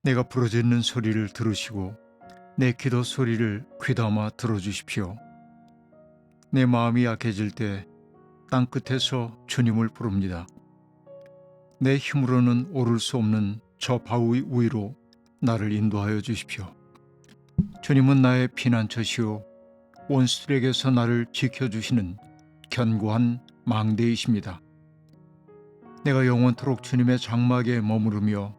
내가 부르짖는 소리를 들으시고 내 기도 소리를 귀담아 들어주십시오. 내 마음이 약해질 때 땅끝에서 주님을 부릅니다. 내 힘으로는 오를 수 없는 저 바위 위로 나를 인도하여 주십시오. 주님은 나의 피난처시오 원수들에게서 나를 지켜주시는 견고한 망대이십니다. 내가 영원토록 주님의 장막에 머무르며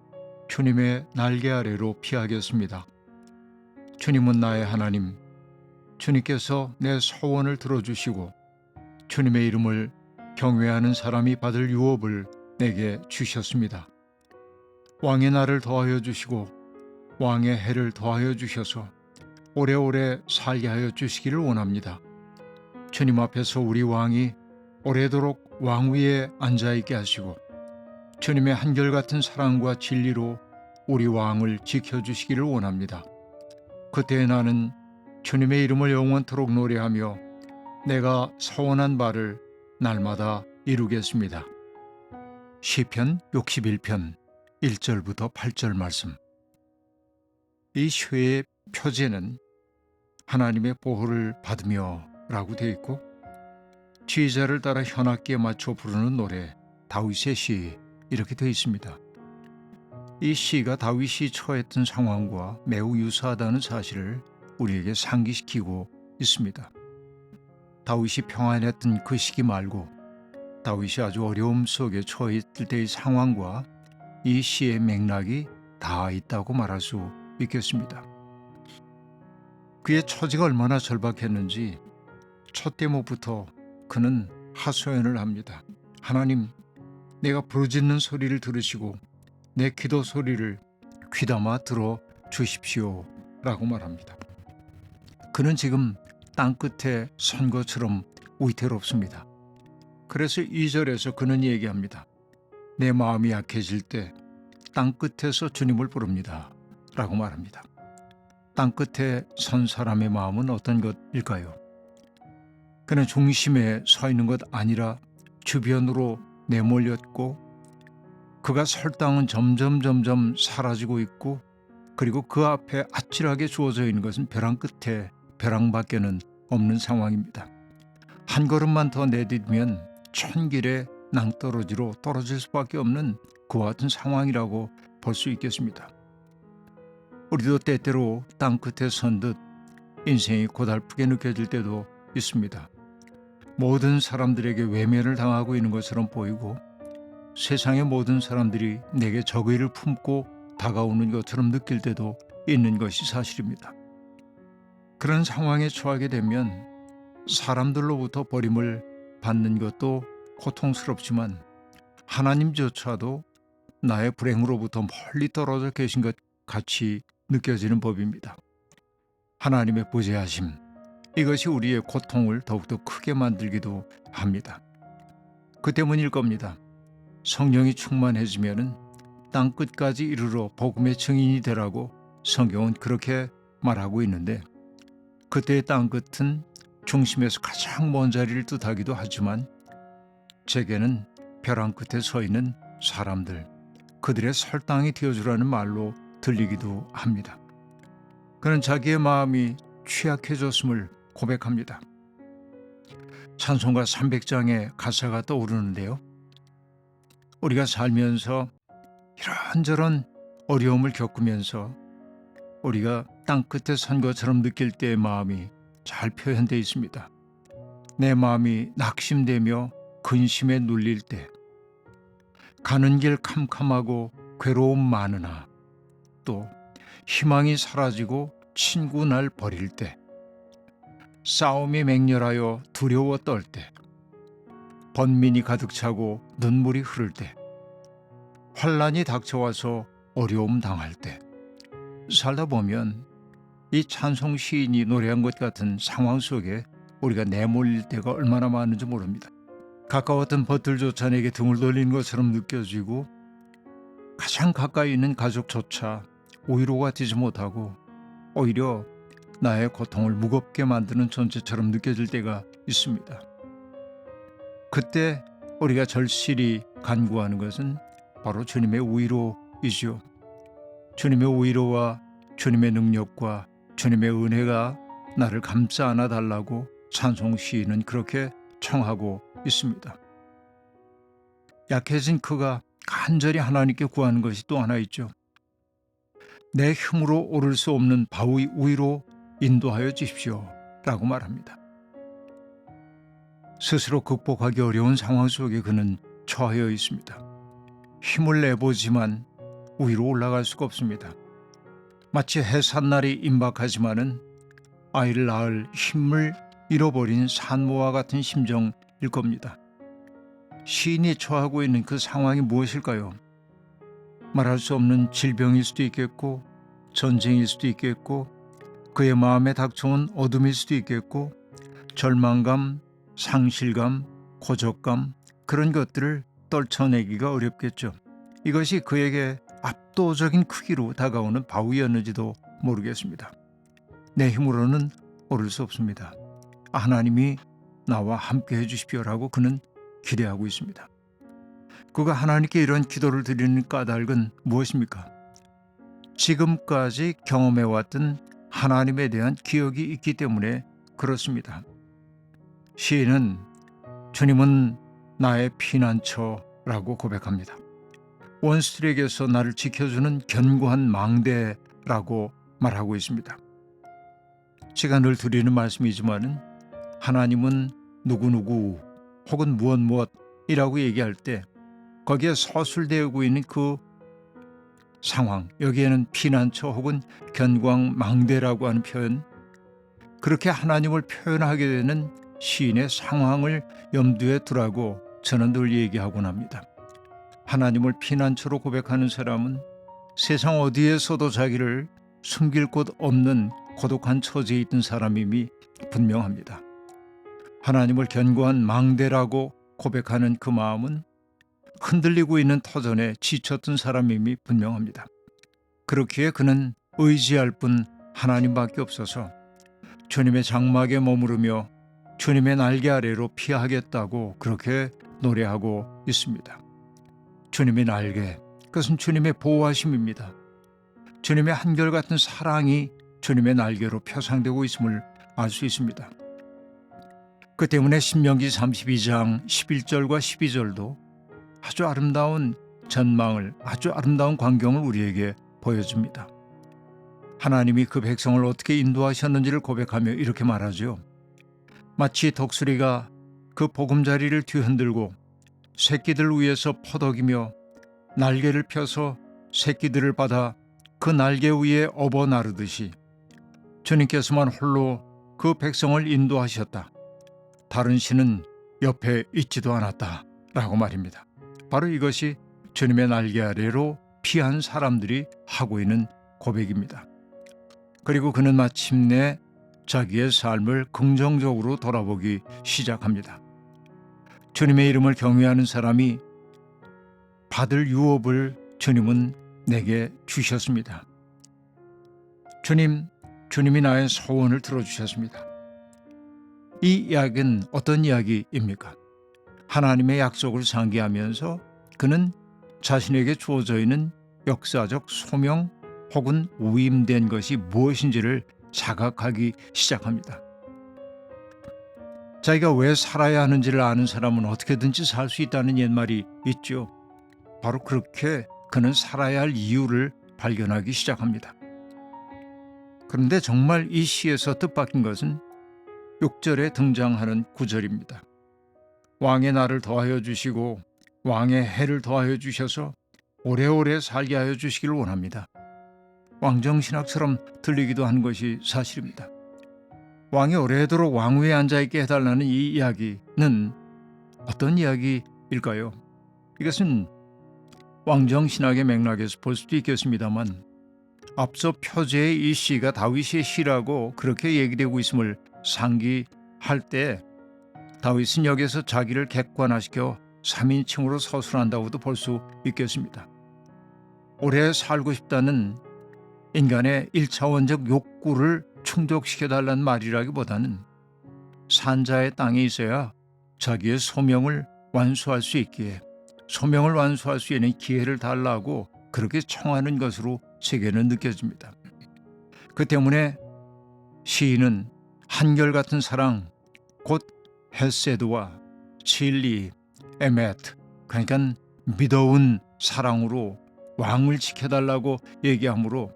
주님의 날개 아래로 피하겠습니다. 주님은 나의 하나님, 주님께서 내 소원을 들어주시고 주님의 이름을 경외하는 사람이 받을 유업을 내게 주셨습니다. 왕의 날을 더하여 주시고 왕의 해를 더하여 주셔서 오래오래 살게 하여 주시기를 원합니다. 주님 앞에서 우리 왕이 오래도록 왕위에 앉아있게 하시고 주님의 한결같은 사랑과 진리로 우리 왕을 지켜주시기를 원합니다. 그때 나는 주님의 이름을 영원토록 노래하며 내가 서원한 바를 날마다 이루겠습니다. 시편 61편 1절부터 8절 말씀. 이 시의 표제는 하나님의 보호를 받으며 라고 되어 있고 지휘자를 따라 현악기에 맞춰 부르는 노래 다윗의 시 이렇게 되어 있습니다. 이 시가 다윗이 처했던 상황과 매우 유사하다는 사실을 우리에게 상기시키고 있습니다. 다윗이 평안했던 그 시기 말고 다윗이 아주 어려움 속에 처했을 때의 상황과 이 시의 맥락이 다 있다고 말할 수 있겠습니다. 그의 처지가 얼마나 절박했는지 첫 대목부터 그는 하소연을 합니다. 하나님, 내가 부르짖는 소리를 들으시고 내 기도 소리를 귀담아 들어 주십시오 라고 말합니다. 그는 지금 땅끝에 선 것처럼 위태롭습니다. 그래서 2절에서 그는 얘기합니다. 내 마음이 약해질 때 땅끝에서 주님을 부릅니다 라고 말합니다. 땅끝에 선 사람의 마음은 어떤 것일까요? 그는 중심에 서 있는 것 아니라 주변으로 내몰렸고 그가 설 땅은 점점 사라지고 있고 그리고 그 앞에 아찔하게 주어져 있는 것은 벼랑 끝에 벼랑밖에는 없는 상황입니다. 한 걸음만 더 내디디면 천길의 낭떠러지로 떨어질 수밖에 없는 그와 같은 상황이라고 볼 수 있겠습니다. 우리도 때때로 땅끝에 선 듯 인생이 고달프게 느껴질 때도 있습니다. 모든 사람들에게 외면을 당하고 있는 것처럼 보이고 세상의 모든 사람들이 내게 적의를 품고 다가오는 것처럼 느낄 때도 있는 것이 사실입니다. 그런 상황에 처하게 되면 사람들로부터 버림을 받는 것도 고통스럽지만 하나님조차도 나의 불행으로부터 멀리 떨어져 계신 것 같이 느껴지는 법입니다. 하나님의 보좌하심, 이것이 우리의 고통을 더욱더 크게 만들기도 합니다. 그 때문일 겁니다. 성령이 충만해지면 땅끝까지 이르러 복음의 증인이 되라고 성경은 그렇게 말하고 있는데 그때의 땅끝은 중심에서 가장 먼 자리를 뜻하기도 하지만 제게는 벼랑 끝에 서 있는 사람들, 그들의 설당이 되어주라는 말로 들리기도 합니다. 그는 자기의 마음이 취약해졌음을 고백합니다. 찬송가 300장의 가사가 떠오르는데요. 우리가 살면서 이런저런 어려움을 겪으면서 우리가 땅끝에 선 것처럼 느낄 때의 마음이 잘 표현되어 있습니다. 내 마음이 낙심되며 근심에 눌릴 때, 가는 길 캄캄하고 괴로움 많으나, 또 희망이 사라지고 친구 날 버릴 때, 싸움이 맹렬하여 두려워 떨 때, 번민이 가득 차고 눈물이 흐를 때, 환란이 닥쳐와서 어려움 당할 때, 살다 보면 이 찬송 시인이 노래한 것 같은 상황 속에 우리가 내몰릴 때가 얼마나 많은지 모릅니다. 가까웠던 벗들조차 내게 등을 돌리는 것처럼 느껴지고 가장 가까이 있는 가족조차 위로가 되지 못하고 오히려 나의 고통을 무겁게 만드는 존재처럼 느껴질 때가 있습니다. 그때 우리가 절실히 간구하는 것은 바로 주님의 위로이죠. 주님의 위로와 주님의 능력과 주님의 은혜가 나를 감싸 안아 달라고 찬송 시인은 그렇게 청하고 있습니다. 약해진 그가 간절히 하나님께 구하는 것이 또 하나 있죠. 내 힘으로 오를 수 없는 바위 위로 인도하여 주십시오 라고 말합니다. 스스로 극복하기 어려운 상황 속에 그는 처하여 있습니다. 힘을 내보지만 위로 올라갈 수가 없습니다. 마치 해산날이 임박하지만은 아이를 낳을 힘을 잃어버린 산모와 같은 심정일 겁니다. 시인이 처하고 있는 그 상황이 무엇일까요? 말할 수 없는 질병일 수도 있겠고, 전쟁일 수도 있겠고, 그의 마음에 닥쳐온 어둠일 수도 있겠고, 절망감, 상실감, 고적감, 그런 것들을 떨쳐내기가 어렵겠죠. 이것이 그에게 압도적인 크기로 다가오는 바위였는지도 모르겠습니다. 내 힘으로는 오를 수 없습니다. 하나님이 나와 함께 해주십시오라고 그는 기대하고 있습니다. 그가 하나님께 이런 기도를 드리는 까닭은 무엇입니까? 지금까지 경험해왔던 하나님에 대한 기억이 있기 때문에 그렇습니다. 시인은 주님은 나의 피난처라고 고백합니다. 원수들에게서 나를 지켜주는 견고한 망대라고 말하고 있습니다. 제가 늘 드리는 말씀이지만은 하나님은 누구누구 혹은 무엇이라고 얘기할 때 거기에 서술되고 있는 그 상황, 여기에는 피난처 혹은 견광망대라고 하는 표현, 그렇게 하나님을 표현하게 되는 시인의 상황을 염두에 두라고 저는 늘 얘기하곤 합니다. 하나님을 피난처로 고백하는 사람은 세상 어디에서도 자기를 숨길 곳 없는 고독한 처지에 있던 사람임이 분명합니다. 하나님을 견고한 망대라고 고백하는 그 마음은 흔들리고 있는 터전에 지쳤던 사람임이 분명합니다. 그렇기에 그는 의지할 뿐 하나님밖에 없어서 주님의 장막에 머무르며 주님의 날개 아래로 피하겠다고 그렇게 노래하고 있습니다. 주님의 날개, 그것은 주님의 보호하심입니다. 주님의 한결같은 사랑이 주님의 날개로 표상되고 있음을 알 수 있습니다. 그 때문에 신명기 32장 11절과 12절도 아주 아름다운 전망을, 아주 아름다운 광경을 우리에게 보여줍니다. 하나님이 그 백성을 어떻게 인도하셨는지를 고백하며 이렇게 말하죠. 마치 독수리가 그 보금자리를 뒤흔들고 새끼들 위에서 퍼덕이며 날개를 펴서 새끼들을 받아 그 날개 위에 업어 나르듯이 주님께서만 홀로 그 백성을 인도하셨다. 다른 신은 옆에 있지도 않았다 라고 말입니다. 바로 이것이 주님의 날개 아래로 피한 사람들이 하고 있는 고백입니다. 그리고 그는 마침내 자기의 삶을 긍정적으로 돌아보기 시작합니다. 주님의 이름을 경외하는 사람이 받을 유업을 주님은 내게 주셨습니다. 주님이 나의 소원을 들어주셨습니다. 이 이야기는 어떤 이야기입니까? 하나님의 약속을 상기하면서 그는 자신에게 주어져 있는 역사적 소명 혹은 위임된 것이 무엇인지를 자각하기 시작합니다. 자기가 왜 살아야 하는지를 아는 사람은 어떻게든지 살 수 있다는 옛말이 있죠. 바로 그렇게 그는 살아야 할 이유를 발견하기 시작합니다. 그런데 정말 이 시에서 뜻밖인 것은 6절에 등장하는 구절입니다. 왕의 날을 더하여 주시고 왕의 해를 더하여 주셔서 오래오래 살게 하여 주시기를 원합니다. 왕정신학처럼 들리기도 한 것이 사실입니다. 왕이 오래도록 왕위에 앉아있게 해달라는 이 이야기는 어떤 이야기일까요? 이것은 왕정신학의 맥락에서 볼 수도 있겠습니다만 앞서 표제의 이 시가 다윗의 시라고 그렇게 얘기되고 있음을 상기할 때 다윗은 여기서 자기를 객관화시켜 3인칭으로 서술한다고도 볼 수 있겠습니다. 오래 살고 싶다는 인간의 1차원적 욕구를 충족시켜달라는 말이라기보다는 산자의 땅에 있어야 자기의 소명을 완수할 수 있기에 소명을 완수할 수 있는 기회를 달라고 그렇게 청하는 것으로 제게는 느껴집니다. 그 때문에 시인은 한결같은 사랑, 곧 헤세드와 진리, 에메트, 그러니까 믿어온 사랑으로 왕을 지켜달라고 얘기하므로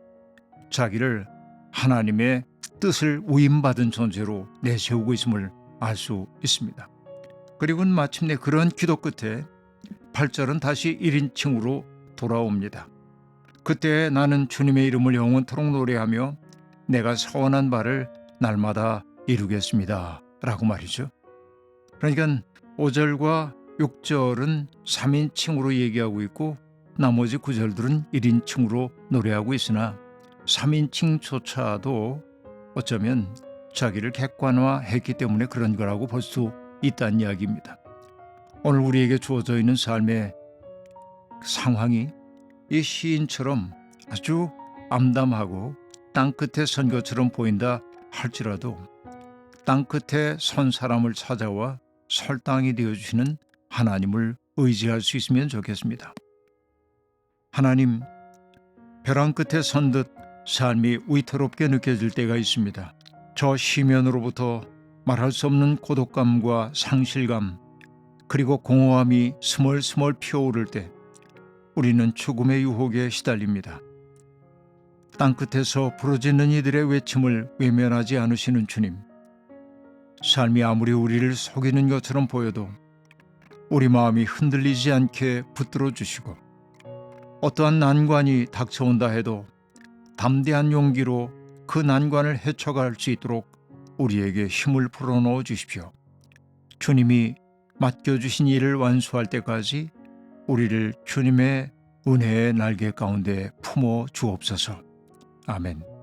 자기를 하나님의 뜻을 위임받은 존재로 내세우고 있음을 알 수 있습니다. 그리고 마침내 그런 기도 끝에 8절은 다시 1인칭으로 돌아옵니다. 그때 나는 주님의 이름을 영원토록 노래하며 내가 서원한 바를 날마다 이루겠습니다 라고 말이죠. 그러니까 5절과 6절은 3인칭으로 얘기하고 있고 나머지 9절들은 1인칭으로 노래하고 있으나 3인칭조차도 어쩌면 자기를 객관화했기 때문에 그런 거라고 볼 수 있다는 이야기입니다. 오늘 우리에게 주어져 있는 삶의 상황이 이 시인처럼 아주 암담하고 땅끝에 선 것처럼 보인다 할지라도 땅끝에 선 사람을 찾아와 설당이 되어주시는 하나님을 의지할 수 있으면 좋겠습니다. 하나님, 벼랑 끝에 선 듯 삶이 위태롭게 느껴질 때가 있습니다. 저 시면으로부터 말할 수 없는 고독감과 상실감, 그리고 공허함이 스멀스멀 피어오를 때 우리는 죽음의 유혹에 시달립니다. 땅끝에서 부르짖는 이들의 외침을 외면하지 않으시는 주님, 삶이 아무리 우리를 속이는 것처럼 보여도 우리 마음이 흔들리지 않게 붙들어 주시고 어떠한 난관이 닥쳐온다 해도 담대한 용기로 그 난관을 헤쳐갈 수 있도록 우리에게 힘을 불어넣어 주십시오. 주님이 맡겨주신 일을 완수할 때까지 우리를 주님의 은혜의 날개 가운데 품어 주옵소서. 아멘.